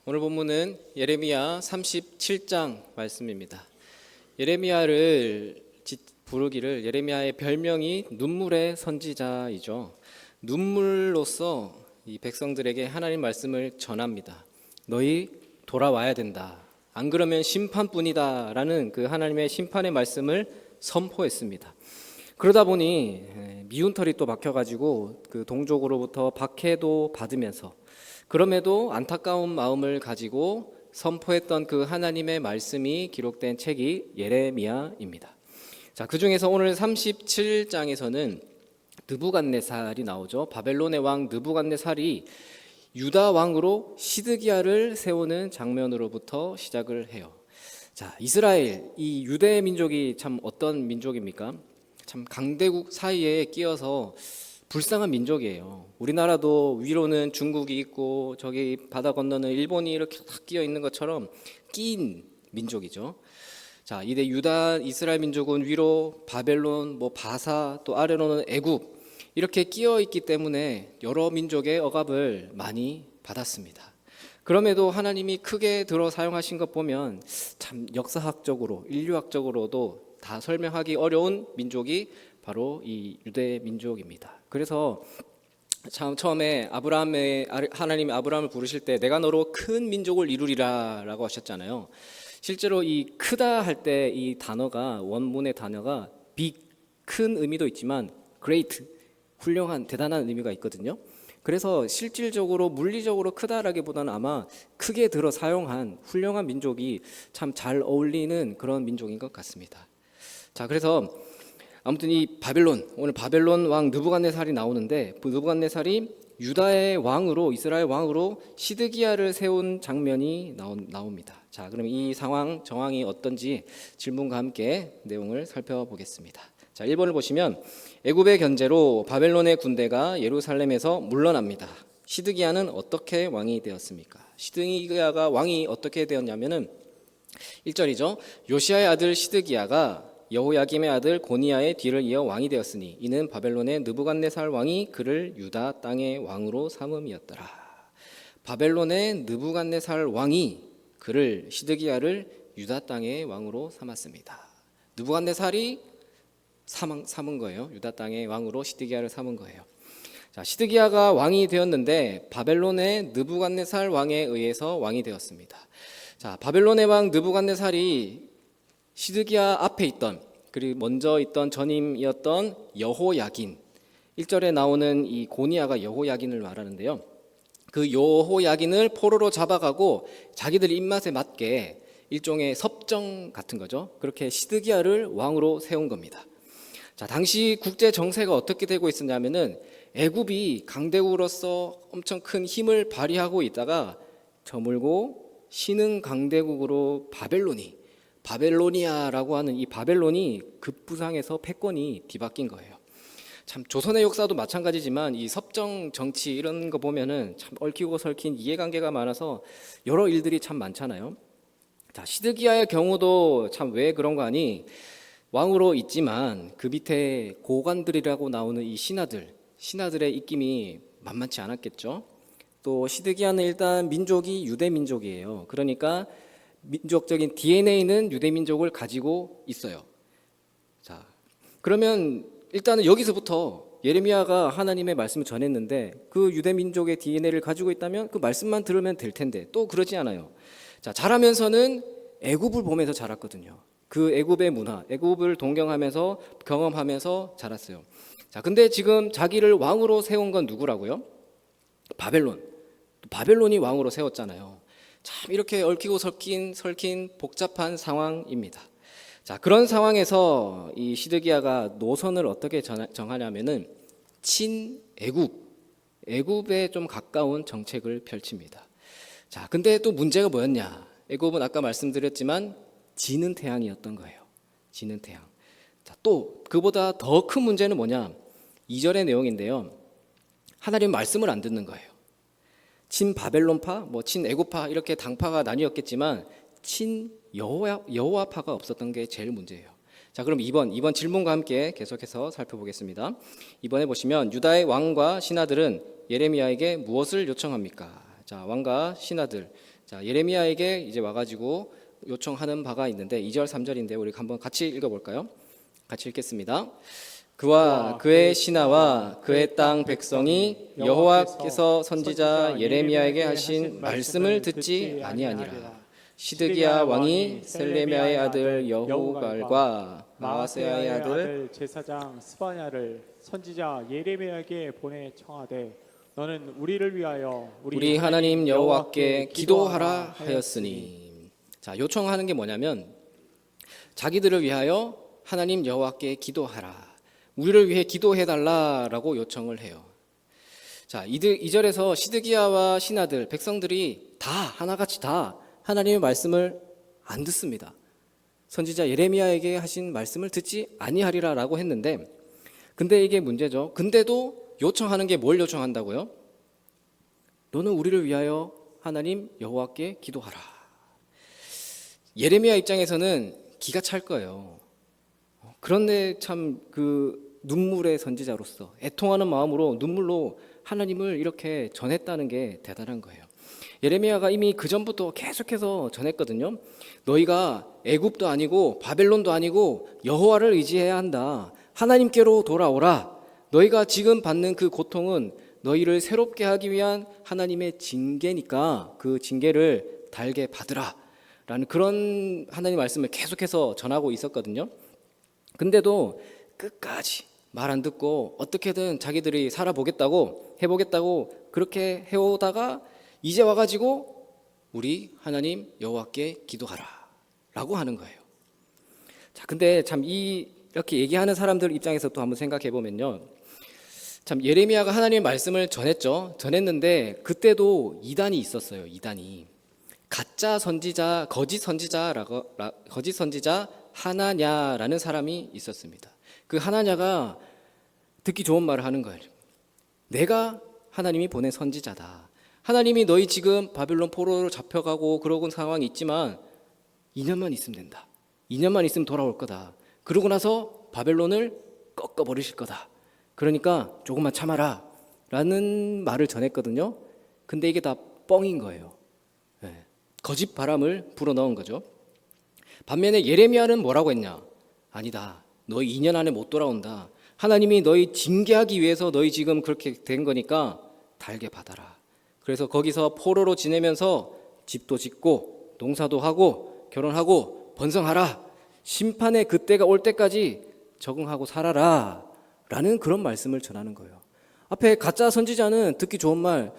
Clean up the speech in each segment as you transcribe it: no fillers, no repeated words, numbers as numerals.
오늘 본문은 예레미야 37장 말씀입니다. 예레미야를 부르기를 예레미야의 별명이 눈물의 선지자이죠. 눈물로써 이 백성들에게 하나님 말씀을 전합니다. 너희 돌아와야 된다. 안 그러면 심판뿐이다 라는 그 하나님의 심판의 말씀을 선포했습니다. 그러다 보니 미운 털이 또 박혀가지고 그 동족으로부터 박해도 받으면서 그럼에도 안타까운 마음을 가지고 선포했던 그 하나님의 말씀이 기록된 책이 예레미야입니다. 자, 그 중에서 오늘 37장에서는 느부갓네살이 나오죠. 바벨론의 왕 느부갓네살이 유다 왕으로 시드기야를 세우는 장면으로부터 시작을 해요. 자, 이스라엘, 이 유대 민족이 참 어떤 민족입니까? 참 강대국 사이에 끼어서 불쌍한 민족이에요. 우리나라도 위로는 중국이 있고 저기 바다 건너는 일본이 이렇게 딱 끼어 있는 것처럼 끼인 민족이죠. 자, 이때 유다 이스라엘 민족은 위로 바벨론, 바사, 또 아래로는 애굽 이렇게 끼어 있기 때문에 여러 민족의 억압을 많이 받았습니다. 그럼에도 하나님이 크게 들어 사용하신 것 보면 참 역사학적으로, 인류학적으로도 다 설명하기 어려운 민족이 바로 이 유대 민족입니다. 그래서 참 처음에 하나님이 아브라함을 부르실 때 내가 너로 큰 민족을 이루리라라고 하셨잖아요. 실제로 이 크다 할 때 이 단어가 원문의 단어가 big 큰 의미도 있지만 great 훌륭한 대단한 의미가 있거든요. 그래서 실질적으로 물리적으로 크다라기보다는 아마 크게 들어 사용한 훌륭한 민족이 참 잘 어울리는 그런 민족인 것 같습니다. 자, 그래서 아무튼 이 오늘 바벨론 왕 느부갓네살이 나오는데 그 느부갓네살이 유다의 왕으로 이스라엘 왕으로 시드기야를 세운 장면이 나옵니다. 자, 그럼 이 상황 정황이 어떤지 질문과 함께 내용을 살펴보겠습니다. 자, 1번을 보시면 애굽의 견제로 바벨론의 군대가 예루살렘에서 물러납니다. 시드기야는 어떻게 왕이 되었습니까? 시드기야가 왕이 어떻게 되었냐면은 1절이죠. 요시야의 아들 시드기야가 여호야김의 아들 고니야의 뒤를 이어 왕이 되었으니 이는 바벨론의 느부갓네살 왕이 그를 유다 땅의 왕으로 삼음이었더라. 바벨론의 느부갓네살 왕이 그를 시드기야를 유다 땅의 왕으로 삼았습니다. 느부갓네살이 삼은 거예요. 유다 땅의 왕으로 시드기야를 삼은 거예요. 자, 시드기야가 왕이 되었는데 바벨론의 느부갓네살 왕에 의해서 왕이 되었습니다. 자, 바벨론의 왕 느부갓네살이 시드기야 앞에 있던 그리고 먼저 있던 전임이었던 여호야긴 1절에 나오는 이 고니야가 여호야긴을 말하는데요. 그 여호야긴을 포로로 잡아가고 자기들 입맛에 맞게 일종의 섭정 같은 거죠. 그렇게 시드기야를 왕으로 세운 겁니다. 자, 당시 국제 정세가 어떻게 되고 있었냐면은 애굽이 강대국으로서 엄청 큰 힘을 발휘하고 있다가 저물고 신흥 강대국으로 바벨로니아라고 하는 이 바벨론이 급부상해서 패권이 뒤바뀐 거예요. 참 조선의 역사도 마찬가지지만 이 섭정 정치 이런 거 보면은 참 얽히고 설킨 이해관계가 많아서 여러 일들이 참 많잖아요. 자, 시드기야의 경우도 참 왜 그런 거 아니? 왕으로 있지만 그 밑에 고관들이라고 나오는 이 신하들의 입김이 만만치 않았겠죠. 또 시드기야는 일단 민족이 유대 민족이에요. 그러니까 민족적인 DNA는 유대 민족을 가지고 있어요. 자, 그러면 일단은 여기서부터 예레미야가 하나님의 말씀을 전했는데 그 유대 민족의 DNA를 가지고 있다면 그 말씀만 들으면 될 텐데 또 그러지 않아요. 자, 자라면서는 애굽을 보면서 자랐거든요. 그 애굽의 문화, 애굽을 동경하면서 경험하면서 자랐어요. 자, 근데 지금 자기를 왕으로 세운 건 누구라고요? 바벨론이 왕으로 세웠잖아요. 참 이렇게 얽히고 설킨 복잡한 상황입니다. 자, 그런 상황에서 이 시드기야가 노선을 어떻게 정하냐면은 애굽에 좀 가까운 정책을 펼칩니다. 자, 근데 또 문제가 뭐였냐? 애굽은 아까 말씀드렸지만 지는 태양이었던 거예요. 지는 태양. 자, 또 그보다 더 큰 문제는 뭐냐? 2절의 내용인데요. 하나님 말씀을 안 듣는 거예요. 친 바벨론파, 친 애굽파 이렇게 당파가 나뉘었겠지만 친 여호와파가 없었던 게 제일 문제예요. 자, 그럼 2번 질문과 함께 계속해서 살펴보겠습니다. 이번에 보시면 유다의 왕과 신하들은 예레미야에게 무엇을 요청합니까? 자, 왕과 신하들 자, 예레미야에게 이제 와가지고 요청하는 바가 있는데 2절 3절인데 우리 한번 같이 읽어볼까요? 같이 읽겠습니다. 그와 그의 신하와 그의 땅 백성이 여호와께서 선지자 예레미야에게 하신 말씀을 듣지 아니하니라. 시드기야 왕이 셀레미야의 아들 여호갈과 마아세야의 아들 제사장 스바냐를 선지자 예레미야에게 보내 청하되 너는 우리를 위하여 우리 하나님 여호와께 기도하라 하였으니. 자, 요청하는 게 뭐냐면 자기들을 위하여 하나님 여호와께 기도하라, 우리를 위해 기도해달라라고 요청을 해요. 자, 2절에서 시드기야와 신하들 백성들이 다 하나같이 다 하나님의 말씀을 안 듣습니다. 선지자 예레미야에게 하신 말씀을 듣지 아니하리라라고 했는데, 근데 이게 문제죠. 근데도 요청하는 게 뭘 요청한다고요? 너는 우리를 위하여 하나님 여호와께 기도하라. 예레미야 입장에서는 기가 찰 거예요. 그런데 참 그 눈물의 선지자로서 애통하는 마음으로 눈물로 하나님을 이렇게 전했다는 게 대단한 거예요. 예레미야가 이미 그 전부터 계속해서 전했거든요. 너희가 애굽도 아니고 바벨론도 아니고 여호와를 의지해야 한다. 하나님께로 돌아오라. 너희가 지금 받는 그 고통은 너희를 새롭게 하기 위한 하나님의 징계니까 그 징계를 달게 받으라 라는 그런 하나님 말씀을 계속해서 전하고 있었거든요. 근데도 끝까지 말 안 듣고 어떻게든 자기들이 살아보겠다고 해보겠다고 그렇게 해오다가 이제 와가지고 우리 하나님 여호와께 기도하라 라고 하는 거예요. 자, 근데 참 이렇게 얘기하는 사람들 입장에서 또 한번 생각해 보면요, 참 예레미야가 하나님의 말씀을 전했는데 그때도 이단이 있었어요. 이단이 가짜 선지자, 거짓 선지자 하나냐라는 사람이 있었습니다. 그 하나냐가 듣기 좋은 말을 하는 거예요. 내가 하나님이 보낸 선지자다. 하나님이 너희 지금 바빌론 포로로 잡혀가고 그러고 상황이 있지만 2년만 있으면 된다. 2년만 있으면 돌아올 거다. 그러고 나서 바벨론을 꺾어버리실 거다. 그러니까 조금만 참아라 라는 말을 전했거든요. 근데 이게 다 뻥인 거예요. 거짓 바람을 불어넣은 거죠. 반면에 예레미야는 뭐라고 했냐? 아니다. 너희 2년 안에 못 돌아온다. 하나님이 너희 징계하기 위해서 너희 지금 그렇게 된 거니까 달게 받아라. 그래서 거기서 포로로 지내면서 집도 짓고 농사도 하고 결혼하고 번성하라. 심판의 그때가 올 때까지 적응하고 살아라 라는 그런 말씀을 전하는 거예요. 앞에 가짜 선지자는 듣기 좋은 말,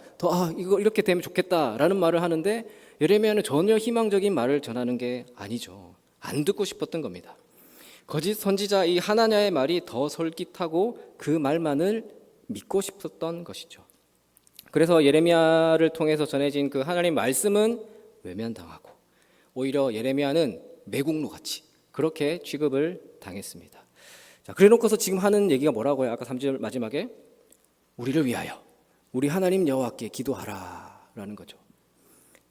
이거 이렇게 되면 좋겠다라는 말을 하는데 예레미야는 전혀 희망적인 말을 전하는 게 아니죠. 안 듣고 싶었던 겁니다. 거짓 선지자 이 하나냐의 말이 더 솔깃하고 그 말만을 믿고 싶었던 것이죠. 그래서 예레미야를 통해서 전해진 그 하나님 말씀은 외면당하고 오히려 예레미야는 매국노 같이 그렇게 취급을 당했습니다. 자, 그래놓고서 지금 하는 얘기가 뭐라고요? 아까 3절 마지막에 우리를 위하여 우리 하나님 여호와께 기도하라라는 거죠.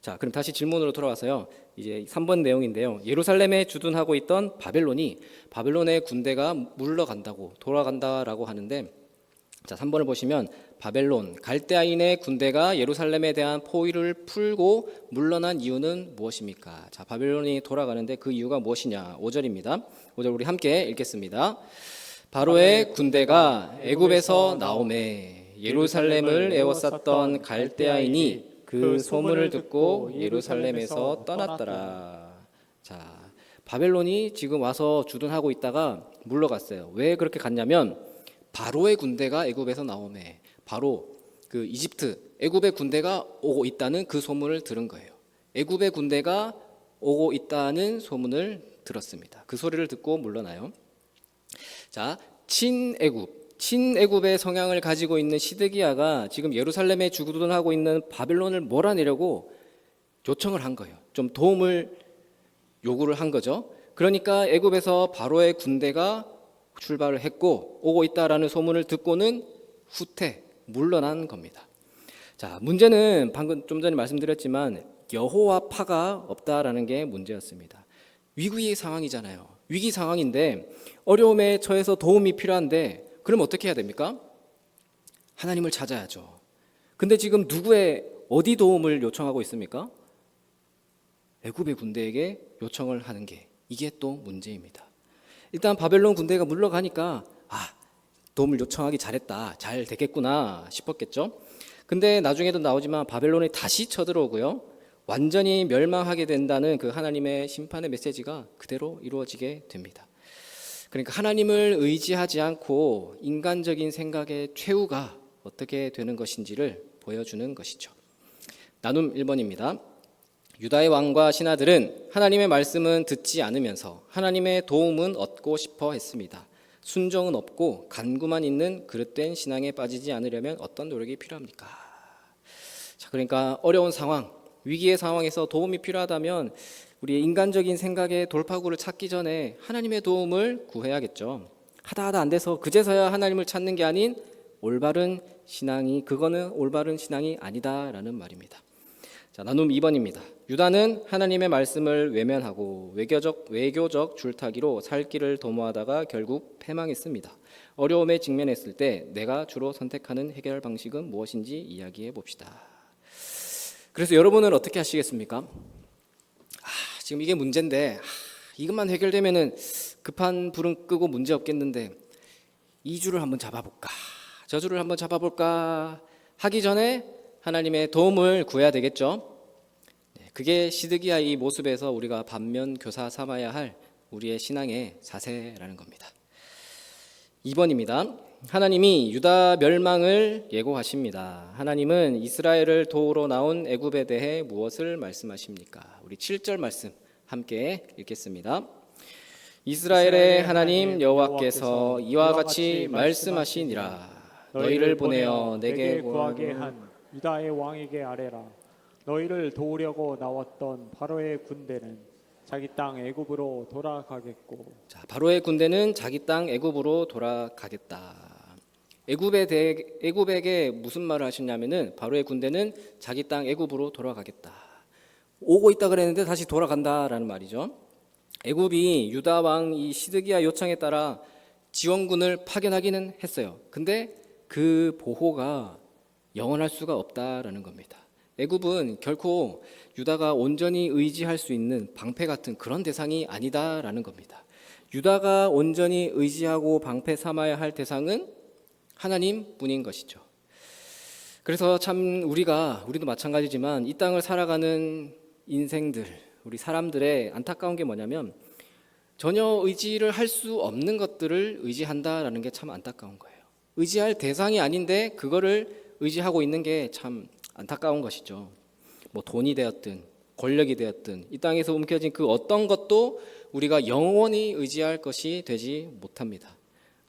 자, 그럼 다시 질문으로 돌아와서요. 이제 3번 내용인데요. 예루살렘에 주둔하고 있던 바벨론의 군대가 물러간다고 돌아간다라고 하는데, 자, 3번을 보시면 바벨론 갈대아인의 군대가 예루살렘에 대한 포위를 풀고 물러난 이유는 무엇입니까? 자, 바벨론이 돌아가는데 그 이유가 무엇이냐? 5절입니다. 5절 우리 함께 읽겠습니다. 바로의 군대가 애굽에서 나오매 예루살렘을 에워쌌던 갈대아인이 그 소문을 듣고 예루살렘에서 떠났더라. 자, 바벨론이 지금 와서 주둔하고 있다가 물러갔어요. 왜 그렇게 갔냐면 바로의 군대가 애굽에서 나오매, 바로 그 이집트 애굽의 군대가 오고 있다는 그 소문을 들은 거예요. 애굽의 군대가 오고 있다는 소문을 들었습니다. 그 소리를 듣고 물러나요. 자, 친애굽의 성향을 가지고 있는 시드기야가 지금 예루살렘에 주둔하고 있는 바벨론을 몰아내려고 요청을 한 거예요. 좀 도움을 요구를 한 거죠. 그러니까 애굽에서 바로의 군대가 출발을 했고 오고 있다라는 소문을 듣고는 후퇴 물러난 겁니다. 자, 문제는 방금 좀 전에 말씀드렸지만 여호와파가 없다라는 게 문제였습니다. 위기 상황이잖아요. 위기 상황인데 어려움에 처해서 도움이 필요한데 그럼 어떻게 해야 됩니까? 하나님을 찾아야죠. 근데 지금 어디 도움을 요청하고 있습니까? 애굽의 군대에게 요청을 하는 게 이게 또 문제입니다. 일단 바벨론 군대가 물러가니까 도움을 요청하기 잘했다, 잘 되겠구나 싶었겠죠. 근데 나중에도 나오지만 바벨론이 다시 쳐들어오고요, 완전히 멸망하게 된다는 그 하나님의 심판의 메시지가 그대로 이루어지게 됩니다. 그러니까 하나님을 의지하지 않고 인간적인 생각의 최후가 어떻게 되는 것인지를 보여주는 것이죠. 나눔 1번입니다. 유다의 왕과 신하들은 하나님의 말씀은 듣지 않으면서 하나님의 도움은 얻고 싶어 했습니다. 순종은 없고 간구만 있는 그릇된 신앙에 빠지지 않으려면 어떤 노력이 필요합니까? 자, 그러니까 어려운 상황, 위기의 상황에서 도움이 필요하다면 우리의 인간적인 생각의 돌파구를 찾기 전에 하나님의 도움을 구해야겠죠. 하다 안 돼서 그제서야 하나님을 찾는 게 아닌 올바른 신앙이, 그거는 올바른 신앙이 아니다라는 말입니다. 자, 나눔 2번입니다. 유다는 하나님의 말씀을 외면하고 외교적 줄타기로 살 길을 도모하다가 결국 패망했습니다. 어려움에 직면했을 때 내가 주로 선택하는 해결 방식은 무엇인지 이야기해 봅시다. 그래서 여러분은 어떻게 하시겠습니까? 지금 이게 문제인데 이것만 해결되면은 급한 불은 끄고 문제 없겠는데 이 줄을 한번 잡아볼까, 저 줄을 한번 잡아볼까 하기 전에 하나님의 도움을 구해야 되겠죠. 그게 시드기야의 모습에서 우리가 반면 교사 삼아야 할 우리의 신앙의 자세라는 겁니다. 2번입니다. 하나님이 유다 멸망을 예고하십니다. 하나님은 이스라엘을 도우러 나온 애굽에 대해 무엇을 말씀하십니까? 우리 7절 말씀 함께 읽겠습니다. 이스라엘의 하나님 여호와께서 이와 같이 말씀하시니라. 너희를 보내어 내게 구하게 한 유다의 왕에게 아뢰라. 너희를 도우려고 나왔던 바로의 군대는 자기 땅 애굽으로 돌아가겠고. 자, 바로의 군대는 자기 땅 애굽으로 돌아가겠다. 애굽에게 무슨 말을 하셨냐면은 바로의 군대는 자기 땅 애굽으로 돌아가겠다. 오고 있다 그랬는데 다시 돌아간다라는 말이죠. 애굽이 유다 왕 이 시드기야 요청에 따라 지원군을 파견하기는 했어요. 근데 그 보호가 영원할 수가 없다라는 겁니다. 애굽은 결코 유다가 온전히 의지할 수 있는 방패 같은 그런 대상이 아니다라는 겁니다. 유다가 온전히 의지하고 방패 삼아야 할 대상은 하나님뿐인 것이죠. 그래서 참 우리도 마찬가지지만 이 땅을 살아가는 인생들, 우리 사람들의 안타까운 게 뭐냐면 전혀 의지를 할 수 없는 것들을 의지한다라는 게 참 안타까운 거예요. 의지할 대상이 아닌데 그거를 의지하고 있는 게 참 안타까운 것이죠. 뭐 돈이 되었든 권력이 되었든 이 땅에서 움켜진 그 어떤 것도 우리가 영원히 의지할 것이 되지 못합니다.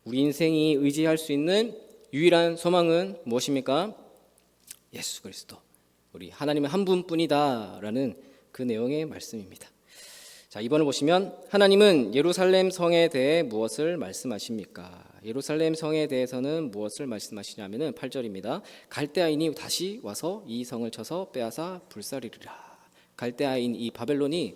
우리 인생이 의지할 수 있는 유일한 소망은 무엇입니까? 예수 그리스도, 우리 하나님은 한 분뿐이다라는 그 내용의 말씀입니다. 자, 2번을 보시면 하나님은 예루살렘 성에 대해 무엇을 말씀하십니까? 예루살렘 성에 대해서는 무엇을 말씀하시냐면은 8절입니다. 갈대아인이 다시 와서 이 성을 쳐서 빼앗아 불사르리라. 갈대아인 이 바벨론이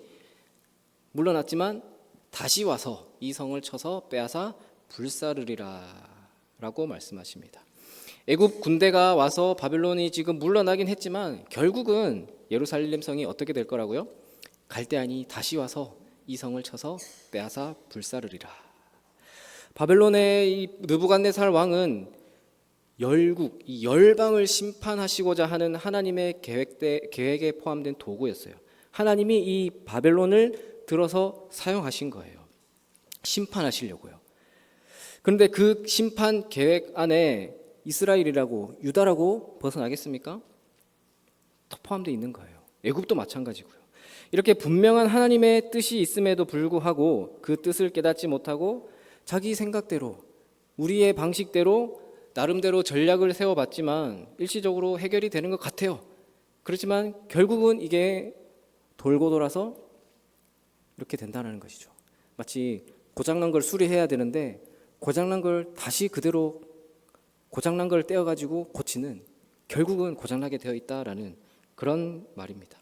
물러났지만 다시 와서 이 성을 쳐서 빼앗아 불사르리라라고 말씀하십니다. 애굽 군대가 와서 바벨론이 지금 물러나긴 했지만 결국은 예루살렘 성이 어떻게 될 거라고요? 갈대아인이 다시 와서 이 성을 쳐서 빼앗아 불사르리라. 바벨론의 이 느부갓네살 왕은 열국, 이 열방을 심판하시고자 하는 하나님의 계획에 포함된 도구였어요. 하나님이 이 바벨론을 들어서 사용하신 거예요. 심판하시려고요. 그런데 그 심판 계획 안에 이스라엘이라고 유다라고 벗어나겠습니까? 포함되어 있는 거예요. 애굽도 마찬가지고요. 이렇게 분명한 하나님의 뜻이 있음에도 불구하고 그 뜻을 깨닫지 못하고 자기 생각대로 우리의 방식대로 나름대로 전략을 세워봤지만 일시적으로 해결이 되는 것 같아요. 그렇지만 결국은 이게 돌고 돌아서 이렇게 된다는 것이죠. 마치 고장난 걸 수리해야 되는데 고장난 걸 다시 그대로 고장난 걸 떼어가지고 고치는, 결국은 고장나게 되어 있다라는 그런 말입니다.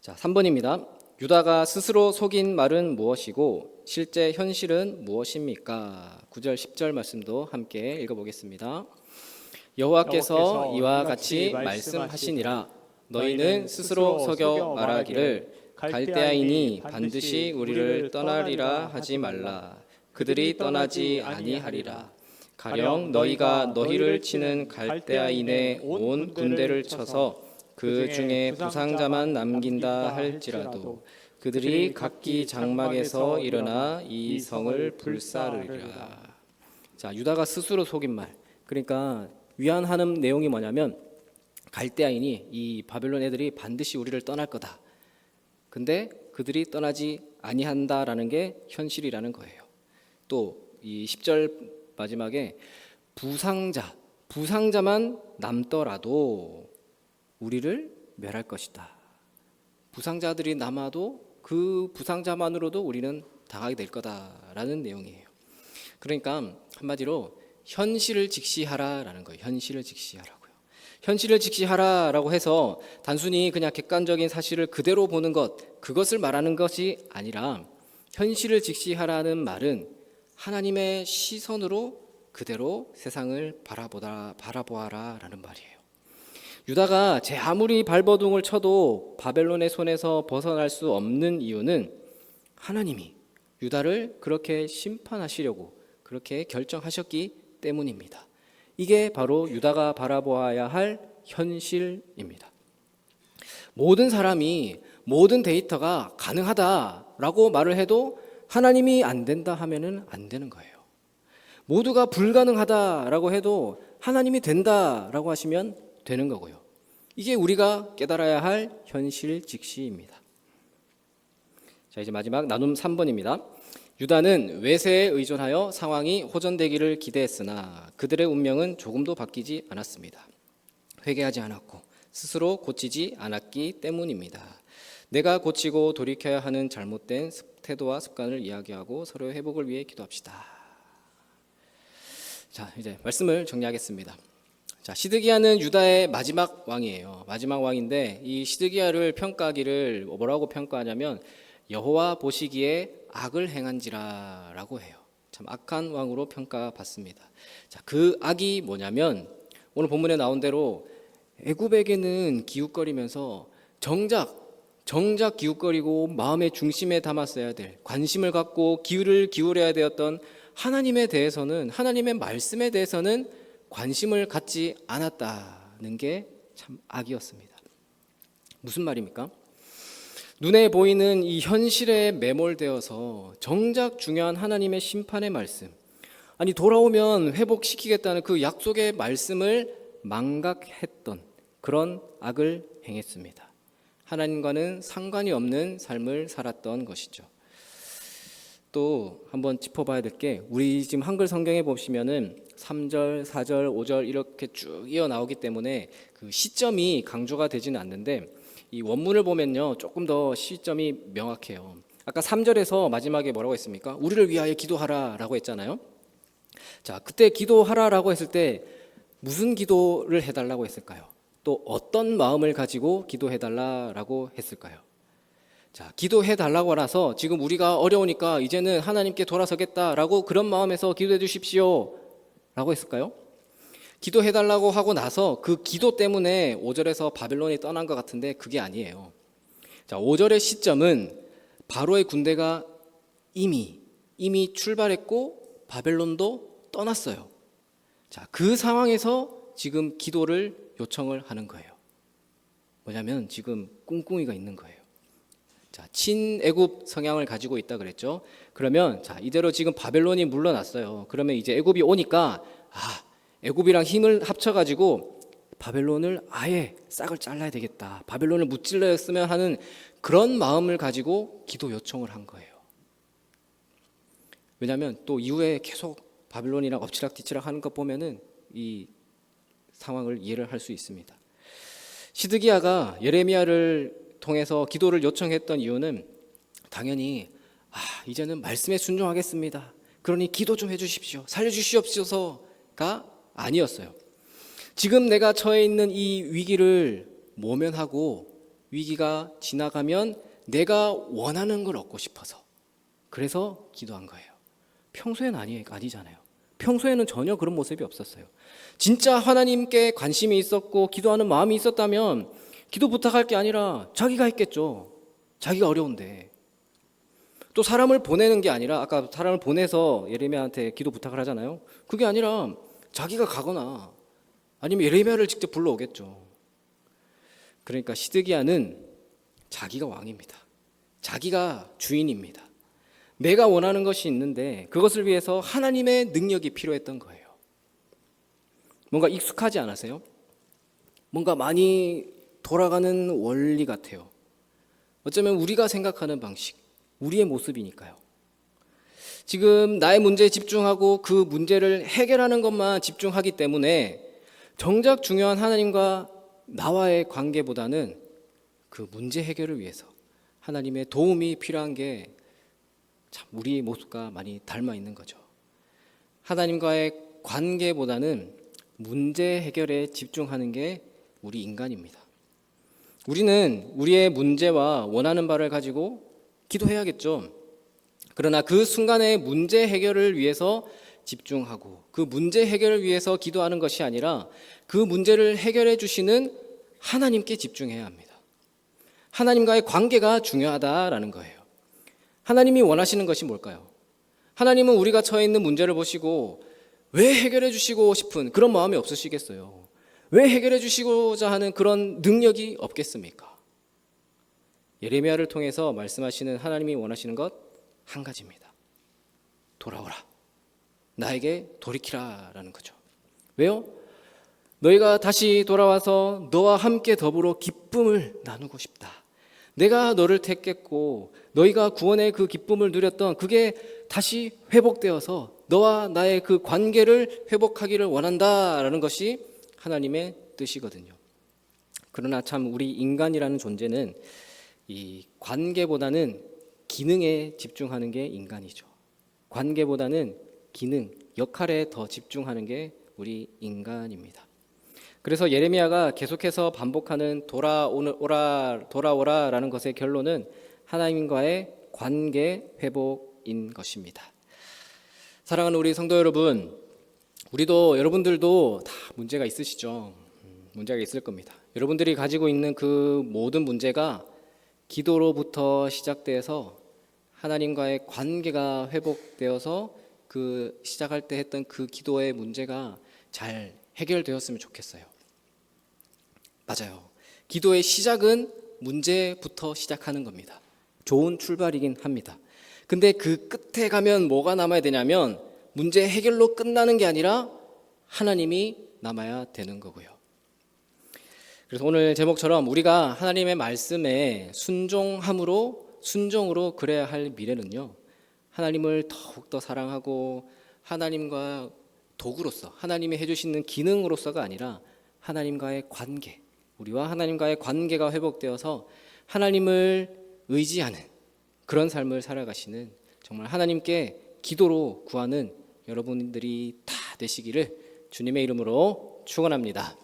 자, 3번입니다. 유다가 스스로 속인 말은 무엇이고 실제 현실은 무엇입니까? 9절 10절 말씀도 함께 읽어보겠습니다. 여호와께서 이와 같이 말씀하시니라. 너희는 스스로 속여 말하기를 갈대아인이 반드시 우리를 떠나리라 하지 말라. 그들이 떠나지 아니하리라. 가령 너희가 너희를 치는 갈대아인의 온 군대를 쳐서 그 중에 부상자만 남긴다 할지라도 그들이 각기 장막에서 일어나 이 성을 불사르리라. 자, 유다가 스스로 속인 말. 그러니까 위안하는 내용이 뭐냐면 갈대아인이 이 바벨론 애들이 반드시 우리를 떠날 거다. 근데 그들이 떠나지 아니한다라는 게 현실이라는 거예요. 또 이 10절 마지막에 부상자만 남더라도 우리를 멸할 것이다. 부상자들이 남아도 그 부상자만으로도 우리는 당하게 될 거다라는 내용이에요. 그러니까 한마디로 현실을 직시하라라는 거예요. 현실을 직시하라고요. 현실을 직시하라라고 해서 단순히 그냥 객관적인 사실을 그대로 보는 것, 그것을 말하는 것이 아니라 현실을 직시하라는 말은 하나님의 시선으로 그대로 세상을 바라보아라라는 말이에요. 유다가 제 아무리 발버둥을 쳐도 바벨론의 손에서 벗어날 수 없는 이유는 하나님이 유다를 그렇게 심판하시려고 그렇게 결정하셨기 때문입니다. 이게 바로 유다가 바라보아야 할 현실입니다. 모든 사람이 모든 데이터가 가능하다라고 말을 해도 하나님이 안 된다 하면은 안 되는 거예요. 모두가 불가능하다라고 해도 하나님이 된다라고 하시면 되는 거고요. 이게 우리가 깨달아야 할 현실 직시입니다. 자, 이제 마지막 나눔 3번입니다. 유다는 외세에 의존하여 상황이 호전되기를 기대했으나 그들의 운명은 조금도 바뀌지 않았습니다. 회개하지 않았고 스스로 고치지 않았기 때문입니다. 내가 고치고 돌이켜야 하는 잘못된 태도와 습관을 이야기하고 서로의 회복을 위해 기도합시다. 자, 이제 말씀을 정리하겠습니다. 자, 시드기야는 유다의 마지막 왕이에요. 마지막 왕인데 이 시드기야를 평가하기를 뭐라고 평가하냐면 여호와 보시기에 악을 행한지라라고 해요. 참 악한 왕으로 평가받습니다. 자, 그 악이 뭐냐면 오늘 본문에 나온 대로 애굽에게는 기웃거리면서 정작 기웃거리고 마음의 중심에 담았어야 될 관심을 갖고 기울을 기울여야 되었던 하나님에 대해서는 하나님의 말씀에 대해서는 관심을 갖지 않았다는 게 참 악이었습니다. 무슨 말입니까? 눈에 보이는 이 현실에 매몰되어서 정작 중요한 하나님의 심판의 말씀, 아니 돌아오면 회복시키겠다는 그 약속의 말씀을 망각했던 그런 악을 행했습니다. 하나님과는 상관이 없는 삶을 살았던 것이죠. 또 한번 짚어봐야 될 게 우리 지금 한글 성경에 보시면은 3절, 4절, 5절 이렇게 쭉 이어 나오기 때문에 그 시점이 강조가 되지는 않는데 이 원문을 보면요 조금 더 시점이 명확해요. 아까 3절에서 마지막에 뭐라고 했습니까? 우리를 위하여 기도하라라고 했잖아요. 자, 그때 기도하라라고 했을 때 무슨 기도를 해달라고 했을까요? 또 어떤 마음을 가지고 기도해달라라고 했을까요? 자, 기도해달라고 하라서 지금 우리가 어려우니까 이제는 하나님께 돌아서겠다라고 그런 마음에서 기도해 주십시오 라고 했을까요? 기도해달라고 하고 나서 그 기도 때문에 5절에서 바벨론이 떠난 것 같은데 그게 아니에요. 자, 5절의 시점은 바로의 군대가 이미 출발했고 바벨론도 떠났어요. 자, 그 상황에서 지금 기도를 요청을 하는 거예요. 뭐냐면 지금 꿍꿍이가 있는 거예요. 자, 친애굽 성향을 가지고 있다 그랬죠. 그러면 자, 이대로 지금 바벨론이 물러났어요. 그러면 이제 애굽이 오니까 애굽이랑 힘을 합쳐가지고 바벨론을 아예 싹을 잘라야 되겠다. 바벨론을 무찔러였으면 하는 그런 마음을 가지고 기도 요청을 한 거예요. 왜냐하면 또 이후에 계속 바벨론이랑 엎치락뒤치락 하는 것 보면은 이 상황을 이해를 할 수 있습니다. 시드기야가 예레미야를 통해서 기도를 요청했던 이유는 당연히 이제는 말씀에 순종하겠습니다. 그러니 기도 좀 해주십시오. 살려주시옵소서가 아니었어요. 지금 내가 처해 있는 이 위기를 모면하고 위기가 지나가면 내가 원하는 걸 얻고 싶어서 그래서 기도한 거예요. 평소에는 아니잖아요. 평소에는 전혀 그런 모습이 없었어요. 진짜 하나님께 관심이 있었고 기도하는 마음이 있었다면 기도 부탁할 게 아니라 자기가 했겠죠. 자기가 어려운데. 또 사람을 보내는 게 아니라 아까 사람을 보내서 예레미야한테 기도 부탁을 하잖아요. 그게 아니라 자기가 가거나 아니면 예레미야를 직접 불러오겠죠. 그러니까 시드기야는 자기가 왕입니다. 자기가 주인입니다. 내가 원하는 것이 있는데 그것을 위해서 하나님의 능력이 필요했던 거예요. 뭔가 익숙하지 않으세요? 뭔가 많이 돌아가는 원리 같아요. 어쩌면 우리가 생각하는 방식, 우리의 모습이니까요. 지금 나의 문제에 집중하고 그 문제를 해결하는 것만 집중하기 때문에 정작 중요한 하나님과 나와의 관계보다는 그 문제 해결을 위해서 하나님의 도움이 필요한 게 참 우리의 모습과 많이 닮아 있는 거죠. 하나님과의 관계보다는 문제 해결에 집중하는 게 우리 인간입니다. 우리는 우리의 문제와 원하는 바를 가지고 기도해야겠죠. 그러나 그 순간의 문제 해결을 위해서 집중하고 그 문제 해결을 위해서 기도하는 것이 아니라 그 문제를 해결해 주시는 하나님께 집중해야 합니다. 하나님과의 관계가 중요하다라는 거예요. 하나님이 원하시는 것이 뭘까요? 하나님은 우리가 처해 있는 문제를 보시고 왜 해결해 주시고 싶은 그런 마음이 없으시겠어요? 왜 해결해 주시고자 하는 그런 능력이 없겠습니까? 예레미야를 통해서 말씀하시는 하나님이 원하시는 것 한 가지입니다. 돌아오라. 나에게 돌이키라 라는 거죠. 왜요? 너희가 다시 돌아와서 너와 함께 더불어 기쁨을 나누고 싶다. 내가 너를 택했고 너희가 구원의 그 기쁨을 누렸던 그게 다시 회복되어서 너와 나의 그 관계를 회복하기를 원한다라는 것이 하나님의 뜻이거든요. 그러나 참 우리 인간이라는 존재는 이 관계보다는 기능에 집중하는 게 인간이죠. 관계보다는 기능, 역할에 더 집중하는 게 우리 인간입니다. 그래서 예레미야가 계속해서 반복하는 돌아오라라는 것의 결론은 하나님과의 관계 회복인 것입니다. 사랑하는 우리 성도 여러분, 여러분들도 다 문제가 있으시죠. 문제가 있을 겁니다. 여러분들이 가지고 있는 그 모든 문제가 기도로부터 시작돼서 하나님과의 관계가 회복되어서 그 시작할 때 했던 그 기도의 문제가 잘 해결되었으면 좋겠어요. 맞아요. 기도의 시작은 문제부터 시작하는 겁니다. 좋은 출발이긴 합니다. 근데 그 끝에 가면 뭐가 남아야 되냐면 문제 해결로 끝나는 게 아니라 하나님이 남아야 되는 거고요. 그래서 오늘 제목처럼 우리가 하나님의 말씀에 순종으로 그래야 할 미래는요. 하나님을 더욱더 사랑하고 하나님과 도구로서 하나님이 해주시는 기능으로서가 아니라 하나님과의 관계, 우리와 하나님과의 관계가 회복되어서 하나님을 의지하는 그런 삶을 살아가시는 정말 하나님께 기도로 구하는 여러분들이 다 되시기를 주님의 이름으로 축원합니다.